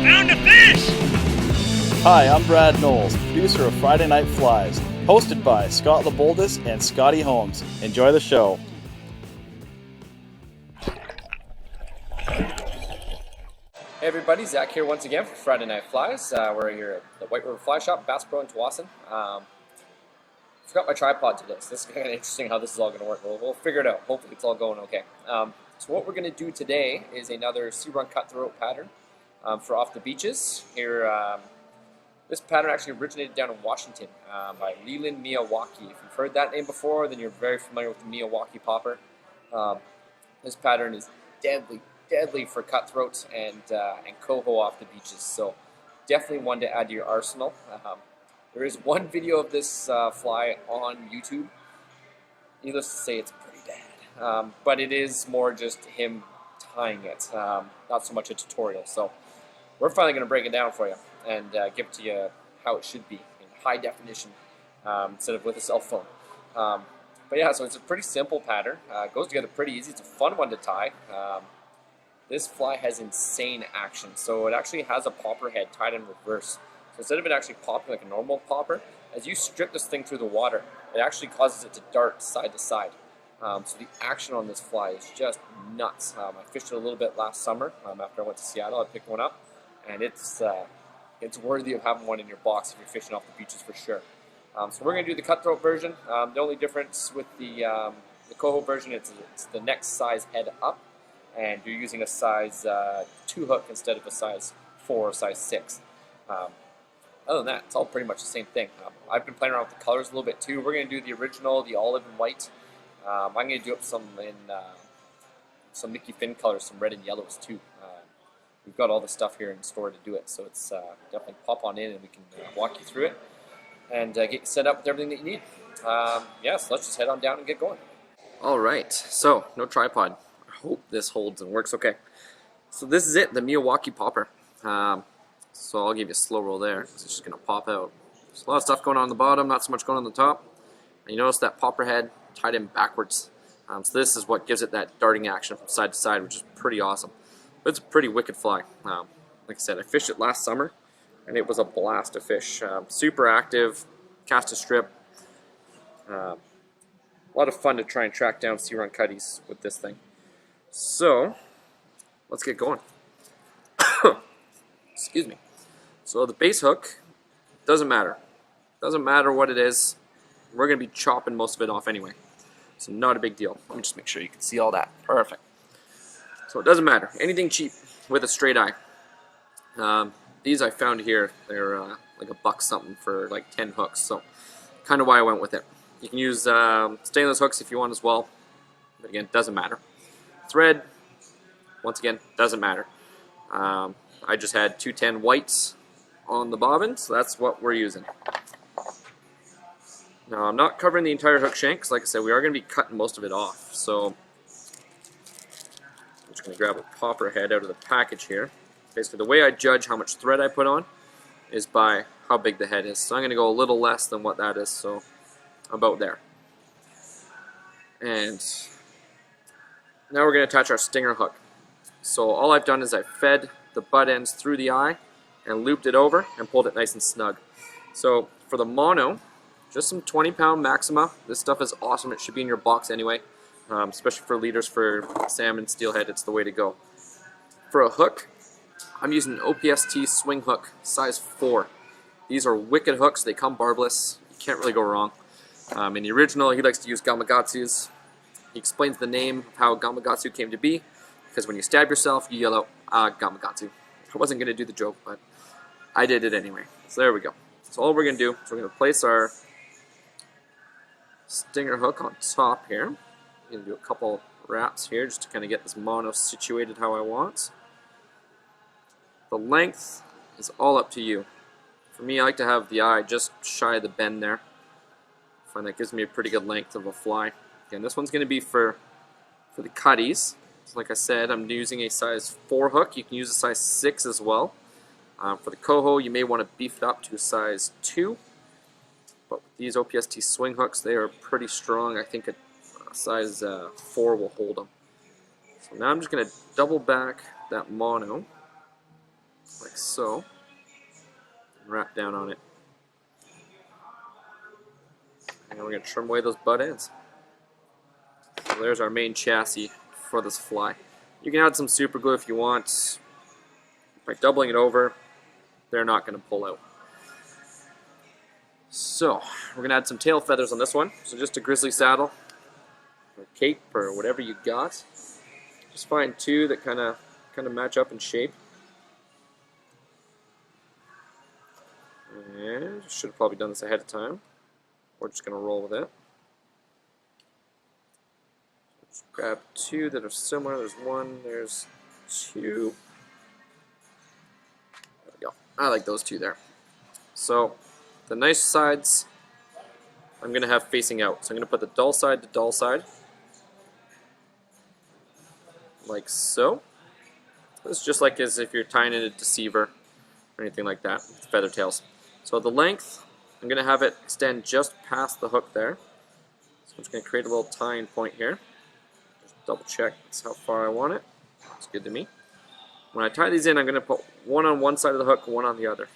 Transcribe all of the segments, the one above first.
Found a fish! Hi, I'm Brad Knowles, producer of Friday Night Flies, hosted by Scott LeBoldus and Scotty Holmes. Enjoy the show. Hey everybody, Zach here once again for Friday Night Flies. We're here at the White River Fly Shop, Bass Pro in Tawasin. Forgot my tripod today, so this is kind of interesting how this is all going to work. We'll figure it out. Hopefully it's all going okay. So what we're going to do today is another Sea Run Cutthroat pattern for off the beaches. Here, this pattern actually originated down in Washington by Leland Miyawaki. If you've heard that name before, then you're very familiar with the Miyawaki Popper. This pattern is deadly for cutthroats and coho off the beaches, so definitely one to add to your arsenal. There is one video of this fly on YouTube. Needless to say, it's pretty bad, but it is more just him tying it, not so much a tutorial. So we're finally going to break it down for you and give it to you how it should be in high definition instead of with a cell phone. But yeah, so it's a pretty simple pattern. It goes together pretty easy. It's a fun one to tie. This fly has insane action. So it actually has a popper head tied in reverse. So instead of it actually popping like a normal popper, as you strip this thing through the water, it actually causes it to dart side to side. So the action on this fly is just nuts. I fished it a little bit last summer after I went to Seattle. I picked one up, and it's worthy of having one in your box if you're fishing off the beaches for sure. So we're going to do the cutthroat version. The only difference with the coho version, it's the next size head up, and you're using a size 2 hook instead of a size 4 or size 6. Other than that, it's all pretty much the same thing. I've been playing around with the colors a little bit too. We're going to do the original, the olive and white. I'm going to do up some in some Mickey Finn colors, some red and yellows too. We've got all the stuff here in store to do it, so it's definitely pop on in and we can walk you through it and get you set up with everything that you need. Yeah, so let's just head on down and get going. All right, so no tripod. I hope this holds and works okay. So this is it, the Miyawaki Popper. So I'll give you a slow roll there because it's just going to pop out. There's a lot of stuff going on the bottom, not so much going on the top. And you notice that popper head tied in backwards. So this is what gives it that darting action from side to side, which is pretty awesome. But it's a pretty wicked fly. Like I said, I fished it last summer, and it was a blast to fish. Super active, cast a strip. A lot of fun to try and track down Sea Run cutties with this thing. So, let's get going. Excuse me. So the base hook, doesn't matter. Doesn't matter what it is. We're going to be chopping most of it off anyway. So not a big deal. Let me just make sure you can see all that. Perfect. So it doesn't matter. Anything cheap with a straight eye. These I found here. They're like $1 something for like 10 hooks. So kind of why I went with it. You can use stainless hooks if you want as well. But again, doesn't matter. Thread, once again, doesn't matter. I just had 210 whites on the bobbin, so that's what we're using. Now, I'm not covering the entire hook shank, because like I said, we are going to be cutting most of it off. So, I'm just going to grab a popper head out of the package here. Basically, the way I judge how much thread I put on is by how big the head is. So I'm going to go a little less than what that is, so about there. And now we're going to attach our stinger hook. So all I've done is I've fed the butt ends through the eye and looped it over and pulled it nice and snug. So for the mono, just some 20-pound Maxima. This stuff is awesome. It should be in your box anyway, especially for leaders for salmon, steelhead. It's the way to go. For a hook, I'm using an OPST swing hook, size 4. These are wicked hooks. They come barbless. You can't really go wrong. In the original, he likes to use Gamakatsus. He explains the name of how Gamakatsu came to be, because when you stab yourself, you yell out, Gamakatsu. I wasn't going to do the joke, but I did it anyway. So there we go. So all we're going to do is we're going to place our stinger hook on top here. I'm going to do a couple wraps here just to kind of get this mono situated how I want. The length is all up to you. For me, I like to have the eye just shy of the bend there. I find that gives me a pretty good length of a fly. Again, this one's going to be for the cutties. So like I said, I'm using a size 4 hook. You can use a size 6 as well. For the coho, you may want to beef it up to a size 2. But with these OPST swing hooks, they are pretty strong. I think a size 4 will hold them. So now I'm just going to double back that mono. like so, and wrap down on it. And we're going to trim away those butt ends. So there's our main chassis for this fly. You can add some super glue if you want. By doubling it over, they're not going to pull out. So we're going to add some tail feathers on this one. So just a grizzly saddle, or cape, or whatever you got. Just find two that kind of match up in shape. And should have probably done this ahead of time. We're just going to roll with it. Just grab two that are similar. There's one, there's two. There we go. I like those two there. So the nice sides I'm going to have facing out. So I'm going to put the dull side to dull side. Like so. This is just like as if you're tying in a deceiver or anything like that with feather tails. So the length, I'm going to have it extend just past the hook there. So I'm just going to create a little tying point here. Just double check that's how far I want it. Looks good to me. When I tie these in, I'm going to put one on one side of the hook, one on the other.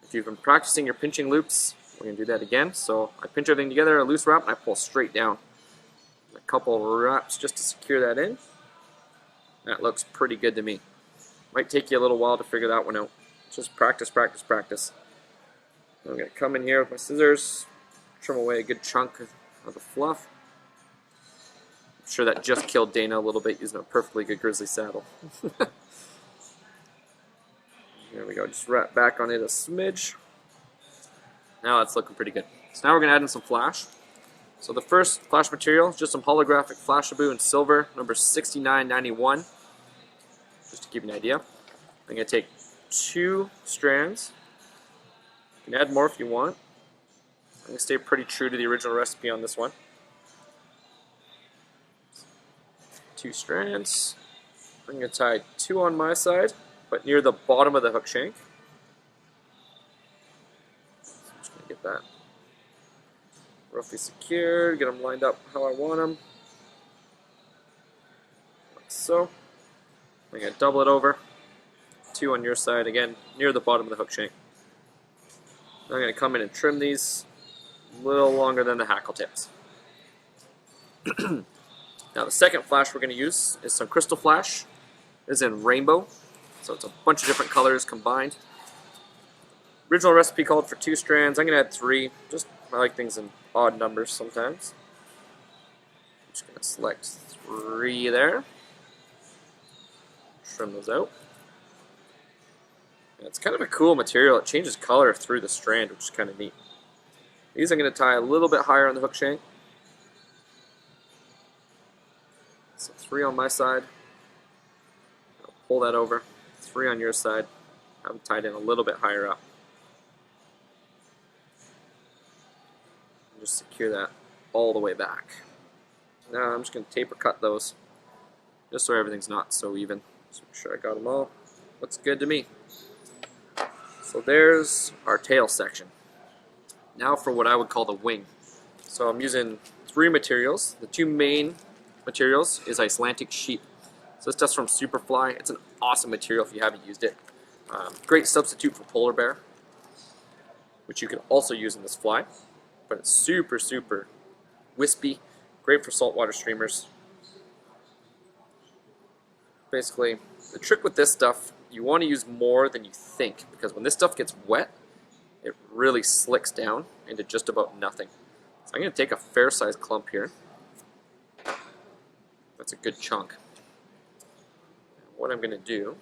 If you've been practicing your pinching loops, we're going to do that again. So I pinch everything together, a loose wrap, and I pull straight down. A couple of wraps just to secure that in. That looks pretty good to me. Might take you a little while to figure that one out. Just practice, practice, practice. I'm going to come in here with my scissors, trim away a good chunk of the fluff. I'm sure that just killed Dana a little bit using a perfectly good grizzly saddle. There we go, just wrap back on it a smidge. Now it's looking pretty good. So now we're going to add in some flash. So the first flash material is just some holographic Flashabou in silver, number 6991. Just to give you an idea. I'm going to take 2 strands. You can add more if you want. I'm going to stay pretty true to the original recipe on this one. 2 strands. I'm going to tie 2 on my side, but near the bottom of the hook shank. So I'm just going to get that roughly secured, get them lined up how I want them. Like so. I'm going to double it over. 2 on your side, again, near the bottom of the hook shank. I'm going to come in and trim these a little longer than the hackle tips. Now the second flash we're going to use is some crystal flash. It's in rainbow, so it's a bunch of different colors combined. Original recipe called for 2 strands. I'm going to add 3. Just I like things in odd numbers sometimes. I'm just going to select 3 there. Trim those out. It's kind of a cool material. It changes color through the strand, which is kind of neat. These I'm going to tie a little bit higher on the hook shank. So 3 on my side. I'll pull that over. 3 on your side. Have them tied in a little bit higher up. And just secure that all the way back. Now I'm just going to taper cut those, just so everything's not so even. Just make sure I got them all. Looks good to me. So there's our tail section. Now for what I would call the wing. So I'm using 3 materials. The 2 main materials is Icelandic sheep. So this stuff's from Superfly. It's an awesome material if you haven't used it. Great substitute for polar bear, which you can also use in this fly. But it's super, super wispy. Great for saltwater streamers. Basically, the trick with this stuff, you want to use more than you think, because when this stuff gets wet, it really slicks down into just about nothing. So I'm going to take a fair-sized clump here. That's a good chunk. What I'm going to do,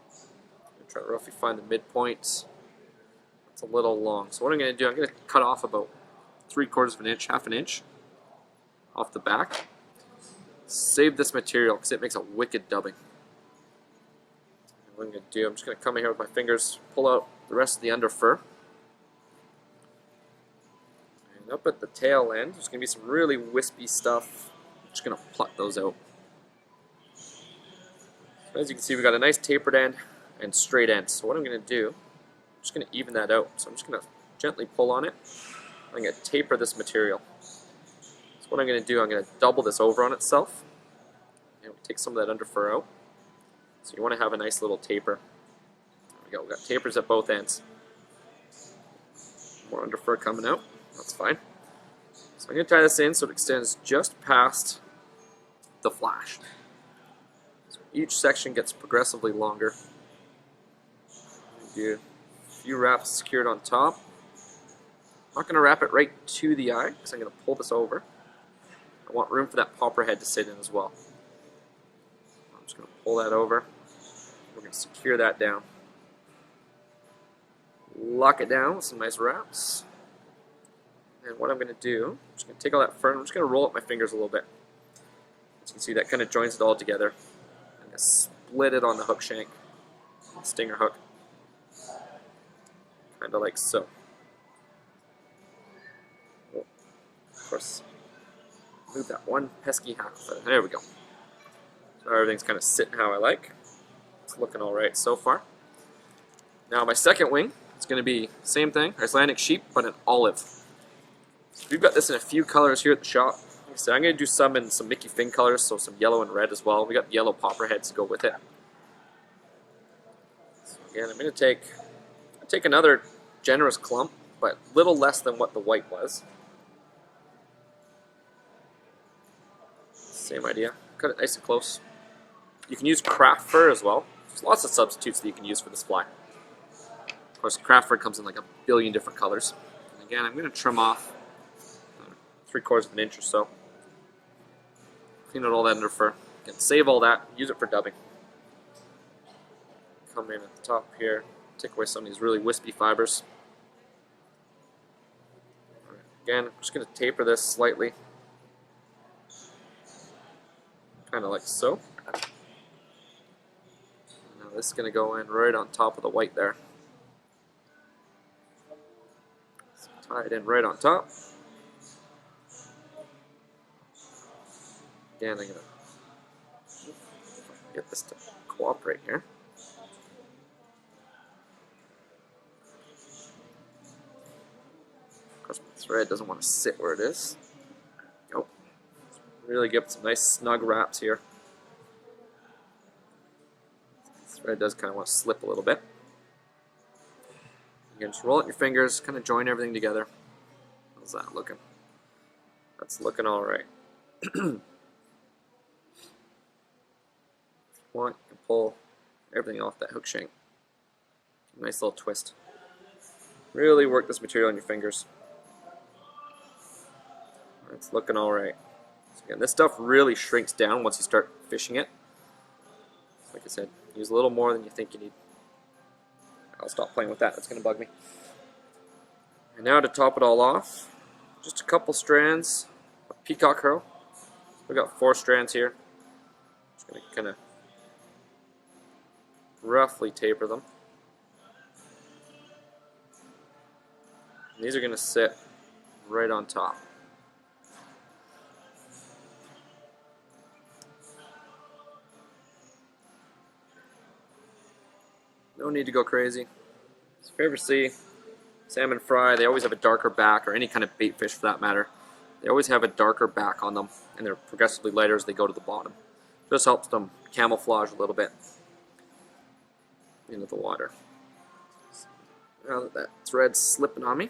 I'm going to try to roughly find the midpoint. It's a little long. So what I'm going to do, I'm going to cut off about 3/4 of an inch, half an inch off the back. Save this material because it makes a wicked dubbing. What I'm going to do, I'm just going to come in here with my fingers, pull out the rest of the under fur. And up at the tail end, there's going to be some really wispy stuff. I'm just going to pluck those out. So as you can see, we've got a nice tapered end and straight end. So what I'm going to do, I'm just going to even that out. So I'm just going to gently pull on it. I'm going to taper this material. So what I'm going to do, I'm going to double this over on itself. And we take some of that under fur out. So you want to have a nice little taper. we go. We got tapers at both ends. More underfur coming out. That's fine. So I'm going to tie this in so it extends just past the flash. So each section gets progressively longer. Do a few wraps secured on top. I'm not going to wrap it right to the eye because I'm going to pull this over. I want room for that popper head to sit in as well. I'm just going to pull that over. We're going to secure that down. Lock it down with some nice wraps. And what I'm going to do, I'm just going to take all that fern, I'm just going to roll up my fingers a little bit. As you can see, that kind of joins it all together. I'm going to split it on the hook shank, stinger hook, kind of like so. Oh, of course, move that one pesky half. There we go. So everything's kind of sitting how I like. It's looking all right so far. Now my second wing, it's going to be same thing, Icelandic sheep, but an olive. We've got this in a few colors here at the shop. Like I said, I'm going to do some in some Mickey Finn colors, so some yellow and red as well. We got yellow popper heads to go with it. So again, I'm going to take another generous clump, but a little less than what the white was. Same idea. Cut it nice and close. You can use craft fur as well. There's lots of substitutes that you can use for this fly. Of course, craft fur comes in like a billion different colors. And again, I'm going to trim off 3/4 of an inch or so. Clean out all that underfur. Again, save all that, use it for dubbing. Come in at the top here, take away some of these really wispy fibers. Right, again, I'm just going to taper this slightly. Kind of like so. Now this is going to go in right on top of the white there. So tie it in right on top. Again, I'm going to get this to cooperate here. Of course, my thread doesn't want to sit where it is. Nope. Really give some nice snug wraps here. The thread does kind of want to slip a little bit. Again, just roll it in your fingers, kind of join everything together. How's that looking? That's looking all right. Want, you can pull everything off that hook shank. Nice little twist. Really work this material on your fingers. It's looking alright. So again, this stuff really shrinks down once you start fishing it. Like I said, use a little more than you think you need. I'll stop playing with that, that's going to bug me. And now to top it all off, just a couple strands of peacock herl. We've got 4 strands here. Just going to kind of roughly taper them. And these are going to sit right on top. No need to go crazy. So if you ever see salmon fry, they always have a darker back, or any kind of bait fish for that matter. They always have a darker back on them, and they're progressively lighter as they go to the bottom. Just helps them camouflage a little bit into the water. Now that that thread's slipping on me,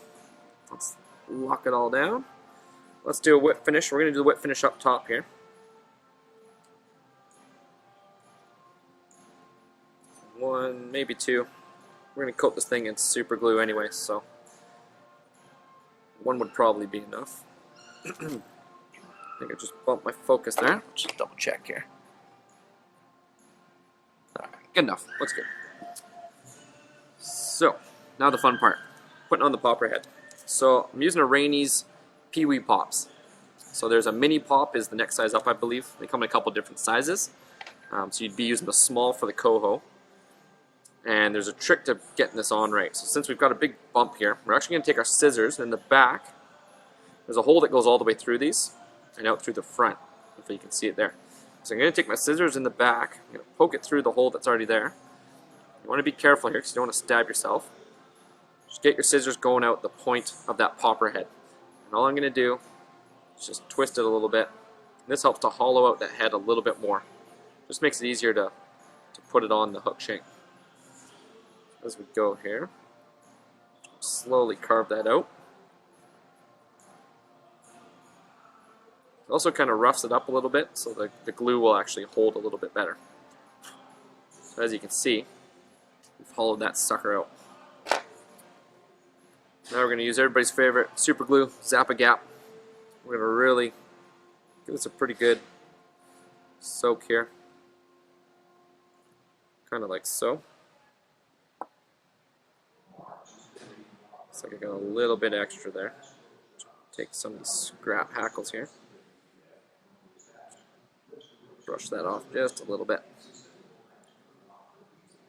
let's lock it all down. Let's do a whip finish. We're going to do the whip finish up top here. One, maybe 2. We're going to coat this thing in super glue anyway, so 1 would probably be enough. I think I just bumped my focus there. Let's just double check here. Alright, good enough. Looks good. So, now the fun part. Putting on the popper head. So, I'm using a Rainey's Pee-wee Pops. So there's a mini pop is the next size up, I believe. They come in a couple different sizes. So you'd be using the small for the coho. And there's a trick to getting this on right. So since we've got a big bump here, we're actually going to take our scissors in the back. There's a hole that goes all the way through these and out through the front. Hopefully you can see it there. So I'm going to take my scissors in the back. I'm going to poke it through the hole that's already there. You want to be careful here because you don't want to stab yourself. Just get your scissors going out the point of that popper head. And all I'm going to do is just twist it a little bit. And this helps to hollow out that head a little bit more. Just makes it easier to put it on the hook shank. As as we go here. Slowly carve that out. It also kind of roughs it up a little bit so the glue will actually hold a little bit better. So as you can see, we've hollowed that sucker out. Now we're going to use everybody's favorite super glue, Zap-A-Gap. We're going to really give this a pretty good soak here. Kind of like so. Looks like I got a little bit extra there. Take some of these scrap hackles here. Brush that off just a little bit.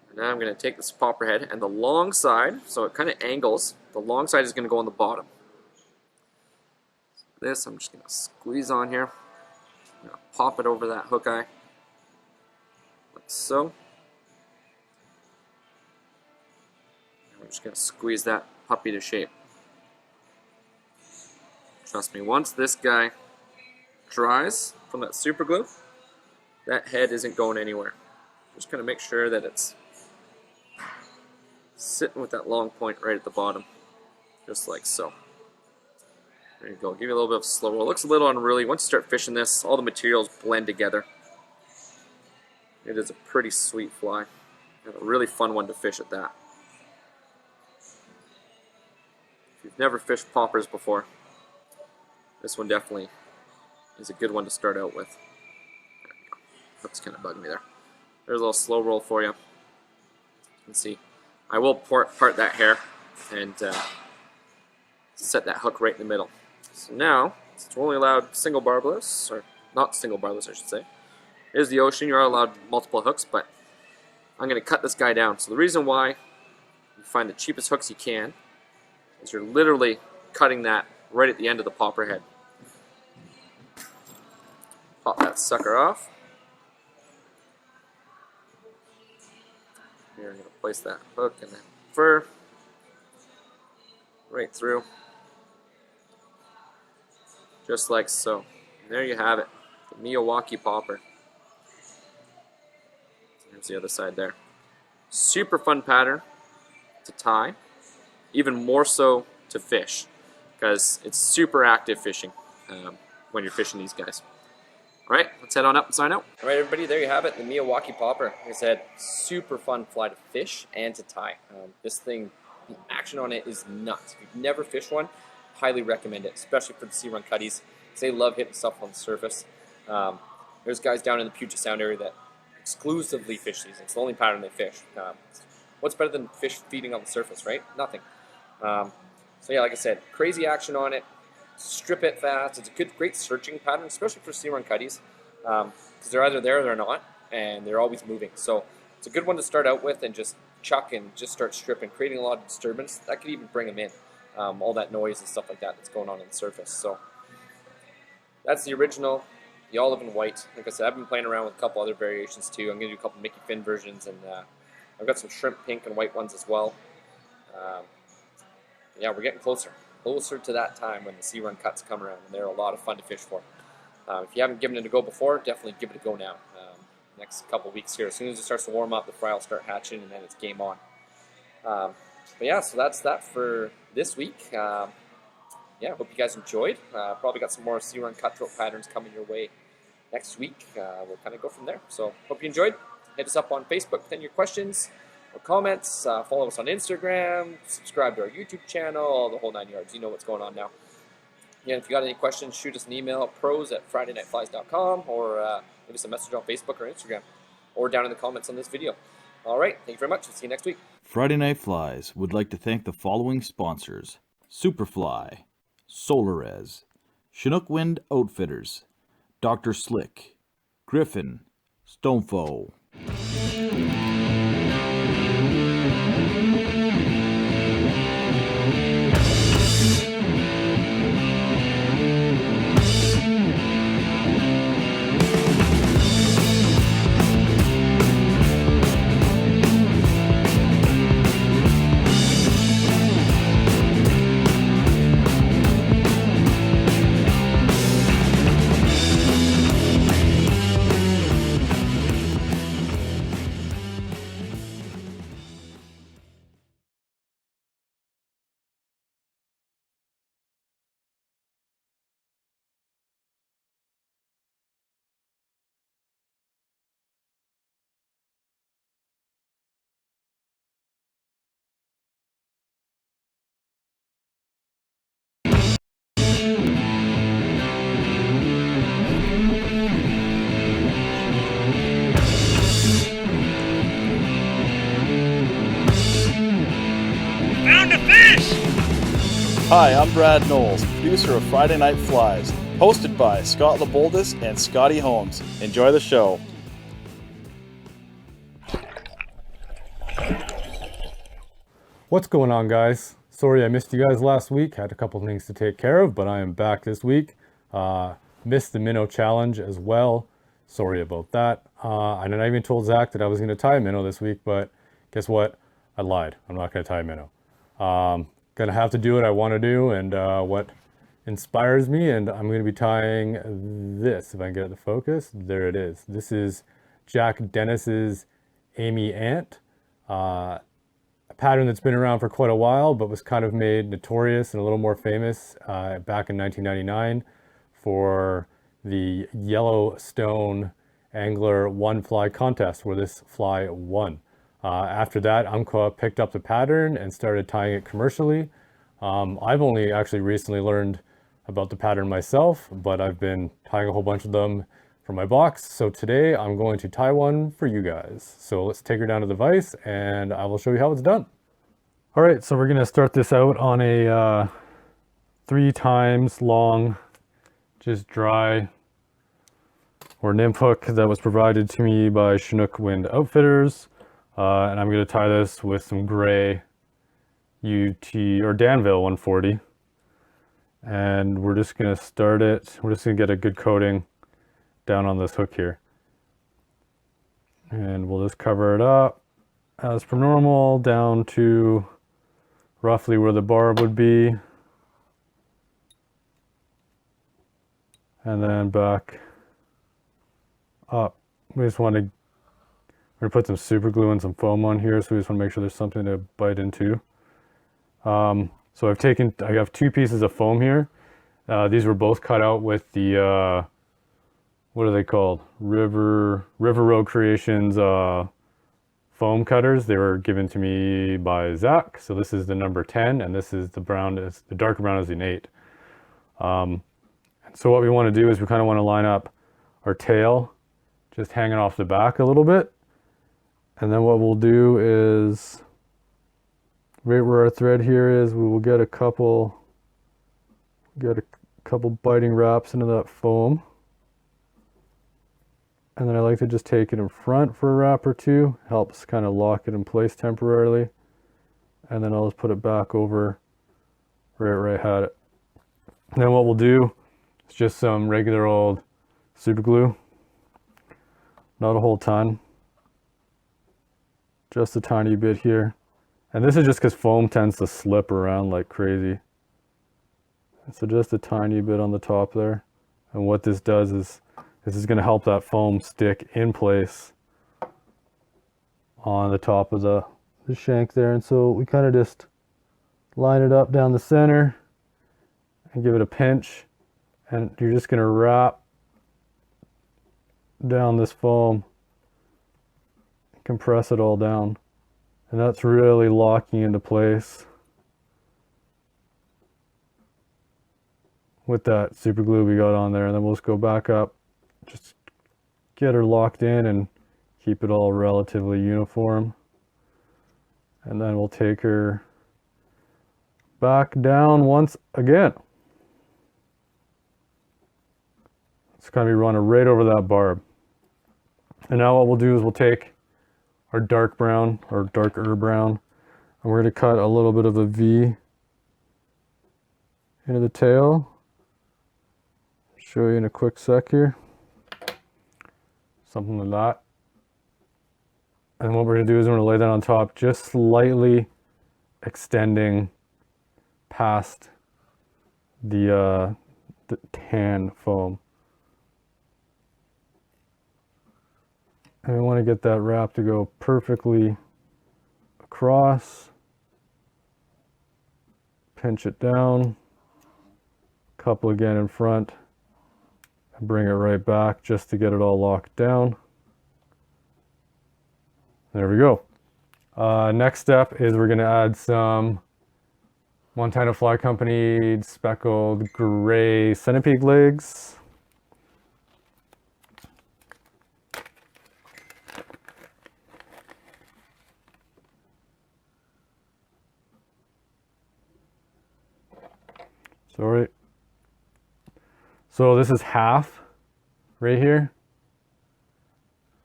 And now I'm going to take this popper head and the long side, so it kind of angles, the long side is going to go on the bottom. So this I'm just going to squeeze on here. I'm going to pop it over that hook eye, like so. And I'm just going to squeeze that puppy to shape. Trust me, once this guy dries from that super glue, that head isn't going anywhere. Just going to make sure that it's sitting with that long point right at the bottom, just like so. There you go. Give you a little bit of slow roll. It looks a little unruly. Once you start fishing this, all the materials blend together. It is a pretty sweet fly, and a really fun one to fish at that. If you've never fished poppers before, this one definitely is a good one to start out with. There we go. Hook's kind of bugging me there. There's a little slow roll for you. You can see. I will part that hair and set that hook right in the middle. So now, since we're only allowed single barbless, or not single barbless I should say, here's the ocean, you're allowed multiple hooks, but I'm going to cut this guy down. So the reason why you find the cheapest hooks you can is you're literally cutting that right at the end of the popper head. Pop that sucker off. Here I'm going to place that hook and that fur right through, just like so. And there you have it, the Miyawaki popper. There's the other side there. Super fun pattern to tie, even more so to fish, because it's super active fishing when you're fishing these guys. Alright, let's head on up and sign out. Alright everybody, there you have it, the Miyawaki popper. Like I said, super fun fly to fish and to tie. This thing, the action on it is nuts. If you've never fished one, highly recommend it, especially for the Sea Run Cutties, because they love hitting stuff on the surface. There's guys down in the Puget Sound area that exclusively fish these. It's the only pattern they fish. What's better than fish feeding on the surface, right? Nothing. So yeah, like I said, crazy action on it. Strip it fast. It's a great searching pattern, especially for Sea Run Cutties, because they're either there or they're not, and they're always moving. So it's a good one to start out with and just chuck and just start stripping, creating a lot of disturbance. That could even bring them in, all that noise and stuff like that that's going on the surface. So that's the original, the olive and white. Like I said, I've been playing around with a couple other variations too. I'm going to do a couple Mickey Finn versions, and I've got some shrimp pink and white ones as well. Yeah, we're getting closer to that time when the Sea Run Cuts come around, and they're a lot of fun to fish for. If you haven't given it a go before, definitely give it a go now. Next couple weeks here, as soon as it starts to warm up, the fry will start hatching, and then it's game on. But yeah, so that's that for this week. Yeah, hope you guys enjoyed. Probably got some more Sea Run Cutthroat patterns coming your way next week. We'll kind of go from there. So hope you enjoyed. Hit us up on Facebook with any of your questions or comments. Follow us on Instagram. Subscribe to our YouTube channel. All the whole 9 yards. You know what's going on now. Yeah, if you got any questions, shoot us an email at pros@fridaynightflies.com, or give us a message on Facebook or Instagram, or down in the comments on this video. All right, thank you very much. We'll see you next week. Friday Night Flies would like to thank the following sponsors: Superfly, Solarez, Chinook Wind Outfitters, Dr. Slick, Griffin, Stonefoe. Hi, I'm Brad Knowles, producer of Friday Night Flies, hosted by Scott LeBoldus and Scotty Holmes. Enjoy the show. What's going on, guys? Sorry I missed you guys last week. Had a couple things to take care of, but I am back this week. Missed the minnow challenge as well. Sorry about that. And I even told Zach that I was going to tie a minnow this week, but guess what? I lied. I'm not going to tie a minnow. Gonna have to do what I want to do and what inspires me, and I'm going to be tying this, if I can get it to focus. There it is. This is Jack Dennis's Amy Ant. A pattern that's been around for quite a while, but was kind of made notorious and a little more famous back in 1999 for the Yellowstone Angler One Fly contest, where this fly won. After that, Umpqua picked up the pattern and started tying it commercially. I've only actually recently learned about the pattern myself, but I've been tying a whole bunch of them for my box. So today I'm going to tie one for you guys. So let's take her down to the vise and I will show you how it's done. All right, so we're gonna start this out on a 3 times long, just dry or nymph hook that was provided to me by Chinook Wind Outfitters. And I'm going to tie this with some gray UT or Danville 140. And we're just going to start it. We're just going to get a good coating down on this hook here. And we'll just cover it up as per normal down to roughly where the barb would be. And then back up. We just want to We're gonna put some super glue and some foam on here, so we just want to make sure there's something to bite into. So I have 2 pieces of foam here. These were both cut out with the, what are they called? River Road Creations foam cutters. They were given to me by Zach. So this is the number 10, and this is the brown, the darker brown is the 8. So what we want to do is we kind of want to line up our tail just hanging off the back a little bit. And then what we'll do is, right where our thread here is, we will get a couple biting wraps into that foam. And then I like to just take it in front for a wrap or 2, helps kind of lock it in place temporarily. And then I'll just put it back over right where I had it. And then what we'll do is just some regular old super glue, not a whole ton. Just a tiny bit here. And this is just because foam tends to slip around like crazy. So just a tiny bit on the top there. And what this does is, this is going to help that foam stick in place on the top of the shank there. And so we kind of just line it up down the center and give it a pinch. And you're just going to wrap down this foam, compress it all down, and that's really locking into place with that super glue we got on there. And then we'll just go back up, just get her locked in and keep it all relatively uniform. And then we'll take her back down once again. It's going to be running right over that barb. And now what we'll do is we'll take our dark brown or darker brown, and we're going to cut a little bit of a V into the tail. Show you in a quick sec here. Something like that. And what we're going to do is we're going to lay that on top, just slightly extending past the tan foam. And we want to get that wrap to go perfectly across. Pinch it down. Couple again in front. And bring it right back just to get it all locked down. There we go. Next step is we're going to add some Montana Fly Company speckled gray centipede legs. Sorry. So this is half right here.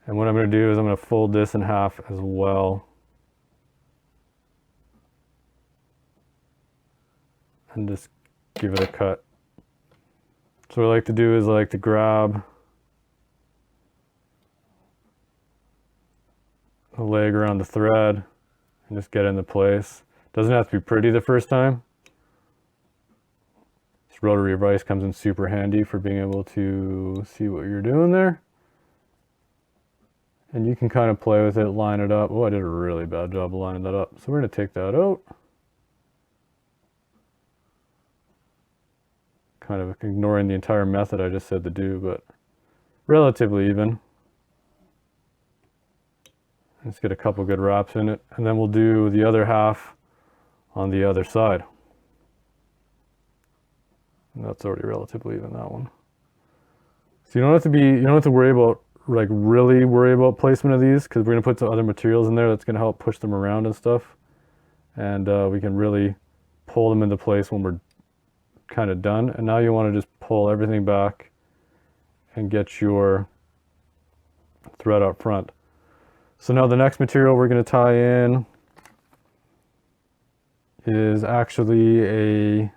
And what I'm going to do is I'm going to fold this in half as well. And just give it a cut. So what I like to do is I like to grab the leg around the thread and just get it into place. Doesn't have to be pretty the first time. This rotary vise comes in super handy for being able to see what you're doing there. And you can kind of play with it, line it up. Oh, I did a really bad job of lining that up. So we're going to take that out. Kind of ignoring the entire method I just said to do, but relatively even. Let's get a couple good wraps in it, and then we'll do the other half on the other side. And that's already relatively even, that one. So you don't have to worry about, like, really worry about placement of these, because we're going to put some other materials in there that's going to help push them around and stuff. And we can really pull them into place when we're kind of done. And now you want to just pull everything back and get your thread up front. So now the next material we're going to tie in is actually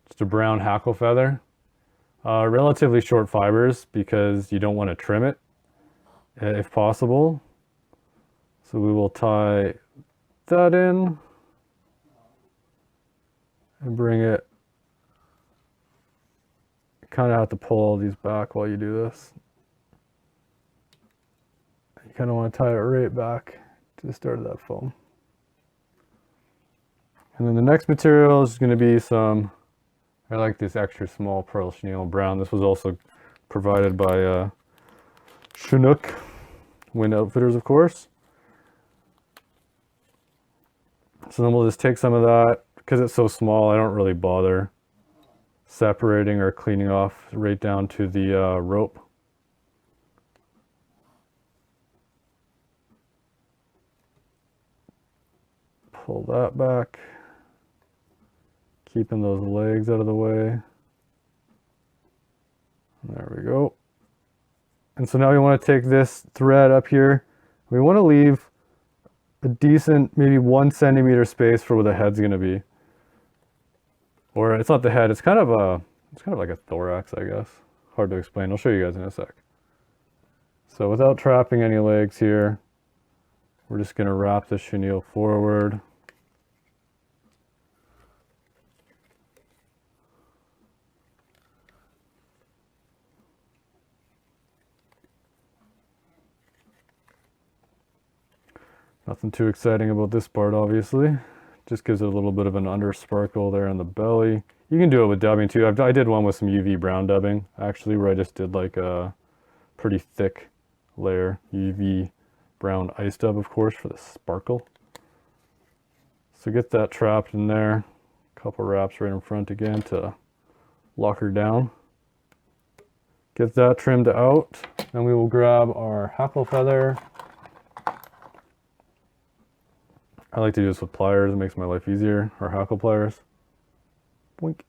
just a brown hackle feather. Relatively short fibers because you don't want to trim it if possible. So we will tie that in and bring it. You kind of have to pull all these back while you do this. You kind of want to tie it right back to the start of that foam. And then the next material is going to be some, I like this extra small pearl chenille brown. This was also provided by Chinook Wind Outfitters, of course. So then we'll just take some of that. Because it's so small, I don't really bother separating or cleaning off right down to the rope. Pull that back. Keeping those legs out of the way. There we go. And so now we want to take this thread up here. We want to leave a decent, maybe 1 centimeter space for where the head's going to be. Or it's not the head, it's kind of like a thorax, I guess. Hard to explain. I'll show you guys in a sec. So without trapping any legs here, we're just going to wrap the chenille forward. Nothing too exciting about this part, obviously. Just gives it a little bit of an under sparkle there in the belly. You can do it with dubbing too. I did one with some UV brown dubbing, actually, where I just did like a pretty thick layer. UV brown ice dub, of course, for the sparkle. So get that trapped in there. Couple wraps right in front again to lock her down. Get that trimmed out. Then we will grab our hackle feather. I like to do this with pliers, it makes my life easier, or hackle pliers. Boink.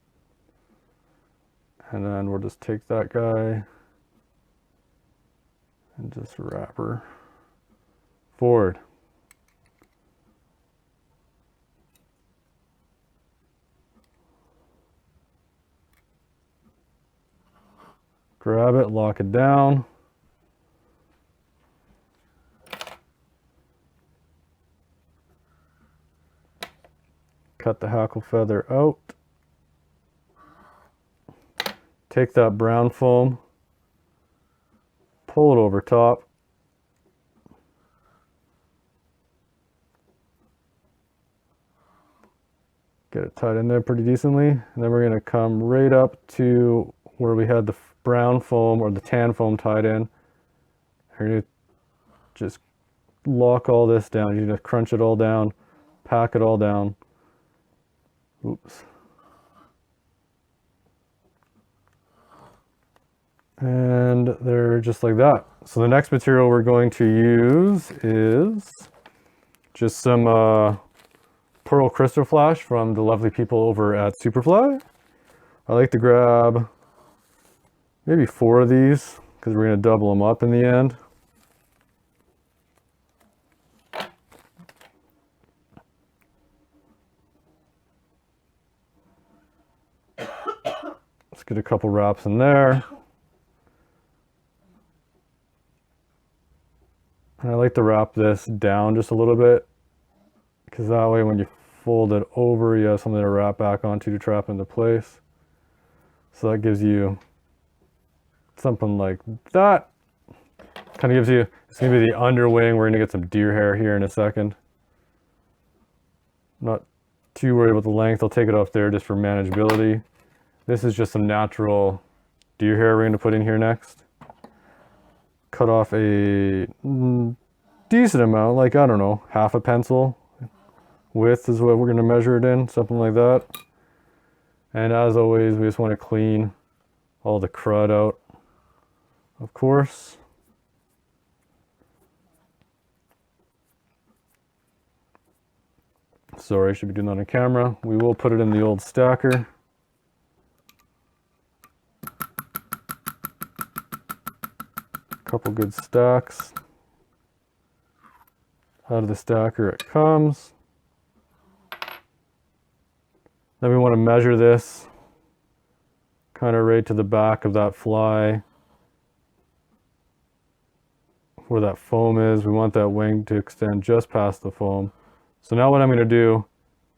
And then we'll just take that guy and just wrap her forward. Grab it, lock it down. Cut the hackle feather out. Take that brown foam, pull it over top. Get it tied in there pretty decently. And then we're going to come right up to where we had the brown foam or the tan foam tied in. We're going to just lock all this down. You're going to crunch it all down, pack it all down. Oops. And they're just like that. So the next material we're going to use is just some pearl crystal flash from the lovely people over at Superfly. I like to grab maybe 4 of these because we're going to double them up in the end. Let's get a couple wraps in there. And I like to wrap this down just a little bit because that way when you fold it over, you have something to wrap back onto to trap into place. So that gives you something like that. Kind of gives you, it's going to be the underwing. We're going to get some deer hair here in a second. Not too worried about the length. I'll take it off there just for manageability. This is just some natural deer hair we're going to put in here next. Cut off a decent amount, like, I don't know, half a pencil width is what we're going to measure it in, something like that. And as always, we just want to clean all the crud out, of course. Sorry, I should be doing that on camera. We will put it in the old stacker. Couple good stacks. Out of the stacker it comes. Then we want to measure this kind of right to the back of that fly where that foam is. We want that wing to extend just past the foam. So now what I'm going to do,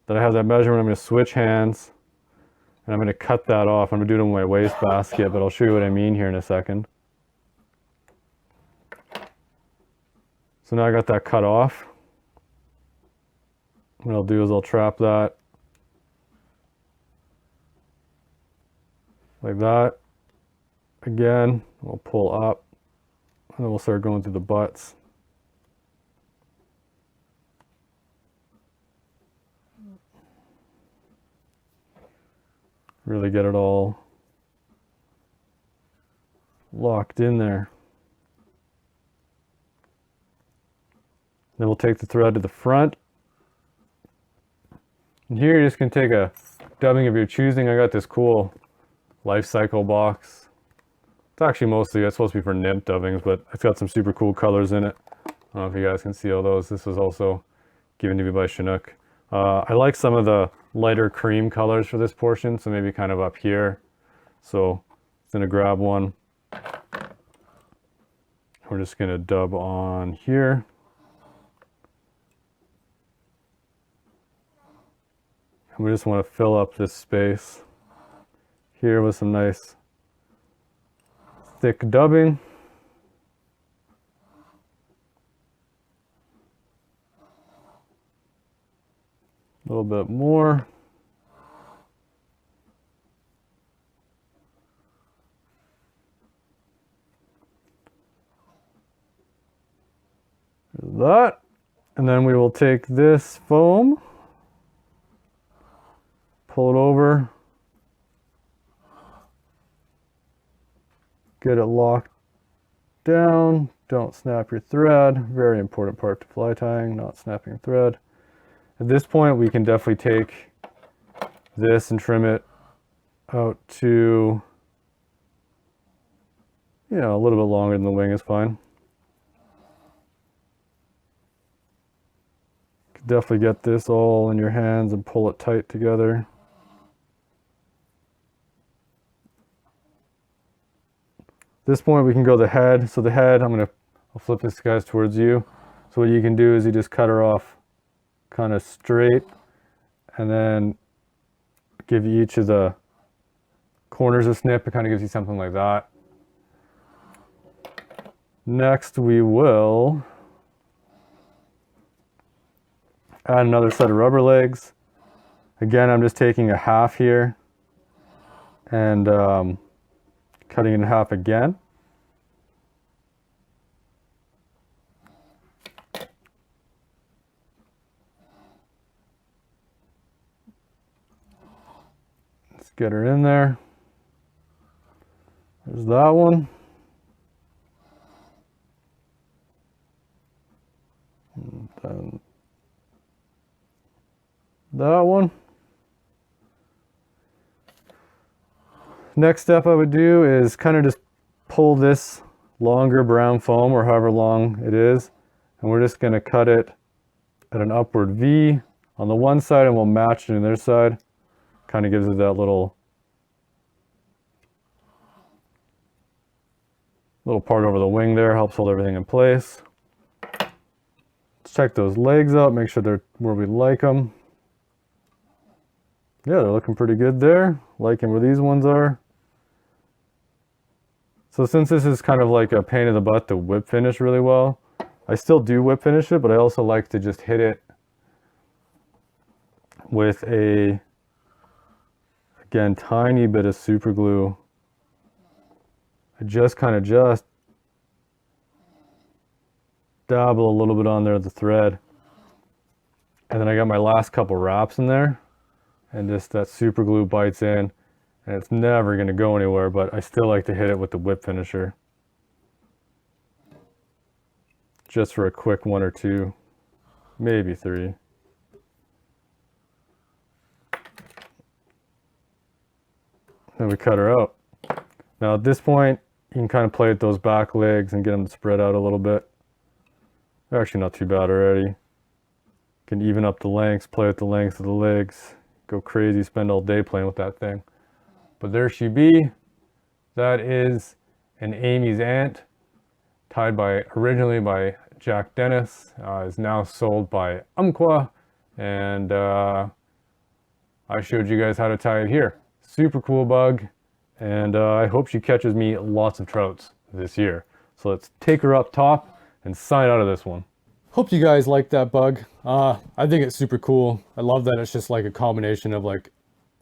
that I have that measurement, I'm going to switch hands and I'm going to cut that off. I'm going to do it in my waste basket, but I'll show you what I mean here in a second. So now I got that cut off. What I'll do is I'll trap that like that. Again, we'll pull up and then we'll start going through the butts. Really get it all locked in there. Then we'll take the thread to the front. And here you're just going to take a dubbing of your choosing. I got this cool life cycle box. It's actually mostly, it's supposed to be for nymph dubbings, but it's got some super cool colors in it. I don't know if you guys can see all those. This was also given to me by Chinook. I like some of the lighter cream colors for this portion, so maybe kind of up here. So I'm going to grab one. We're just going to dub on here. And we just want to fill up this space here with some nice thick dubbing. A little bit more. There's that. And then we will take this foam, pull it over, get it locked down. Don't snap your thread. Very important part to fly tying, not snapping your thread. At this point, we can definitely take this and trim it out to, you know, a little bit longer than the wing is fine. Could definitely get this all in your hands and pull it tight together. At this point, we can go the head. So the head, I'll flip this guys towards you. So what you can do is you just cut her off kind of straight and then give each of the corners a snip. It kind of gives you something like that. Next, we will add another set of rubber legs. Again, I'm just taking a half here and cutting it in half again. Let's get her in there. There's that one. And then that one. Next step I would do is kind of just pull this longer brown foam, or however long it is, and we're just going to cut it at an upward V on the one side, and we'll match it on the other side. Kind of gives it that little part over the wing there, helps hold everything in place. Let's check those legs out, make sure they're where we like them. Yeah, they're looking pretty good there. Liking where these ones are. So since this is kind of like a pain in the butt to whip finish really well, I still do whip finish it, but I also like to just hit it with a, again, tiny bit of super glue. I just dabble a little bit on there with the thread. And then I got my last couple wraps in there, and just that super glue bites in, and it's never going to go anywhere, but I still like to hit it with the whip finisher. Just for a quick 1 or 2, maybe 3. Then we cut her out. Now at this point, you can kind of play with those back legs and get them to spread out a little bit. They're actually not too bad already. You can even up the lengths, play with the lengths of the legs, go crazy, spend all day playing with that thing. But there she be. That is an Amy's Ant, tied originally by Jack Dennis, is now sold by Umpqua, and I showed you guys how to tie it here. Super cool bug, and I hope she catches me lots of trouts this year. So let's take her up top and sign out of this one. Hope you guys like that bug. I think it's super cool. I love that it's just like a combination of like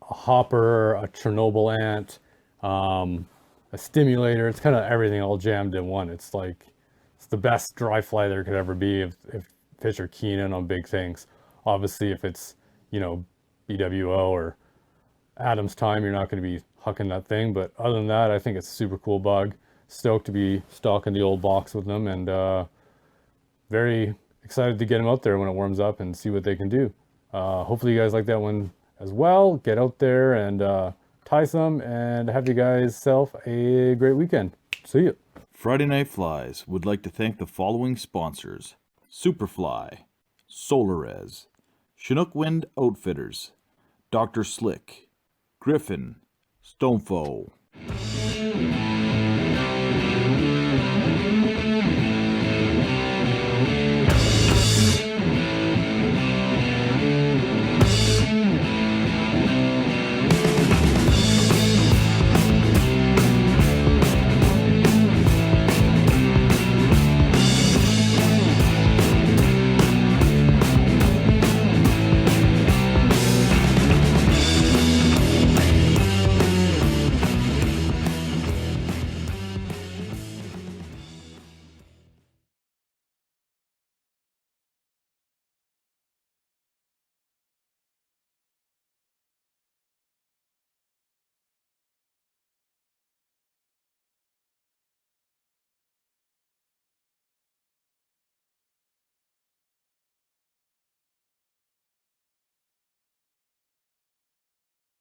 a hopper, a Chernobyl ant, a stimulator. It's kind of everything all jammed in one. It's like, it's the best dry fly there could ever be if fish are keen in on big things. Obviously, if it's, you know, BWO or Adam's time, you're not going to be hucking that thing. But other than that, I think it's a super cool bug. Stoked to be stocking the old box with them, and very excited to get them out there when it warms up and see what they can do. Hopefully you guys like that one as well. Get out there and tie some, and have you guys self a great weekend. See you. Friday Night Flies would like to thank the following sponsors: Superfly, Solarez, Chinook Wind Outfitters, Dr. Slick, Griffin, Stonefo,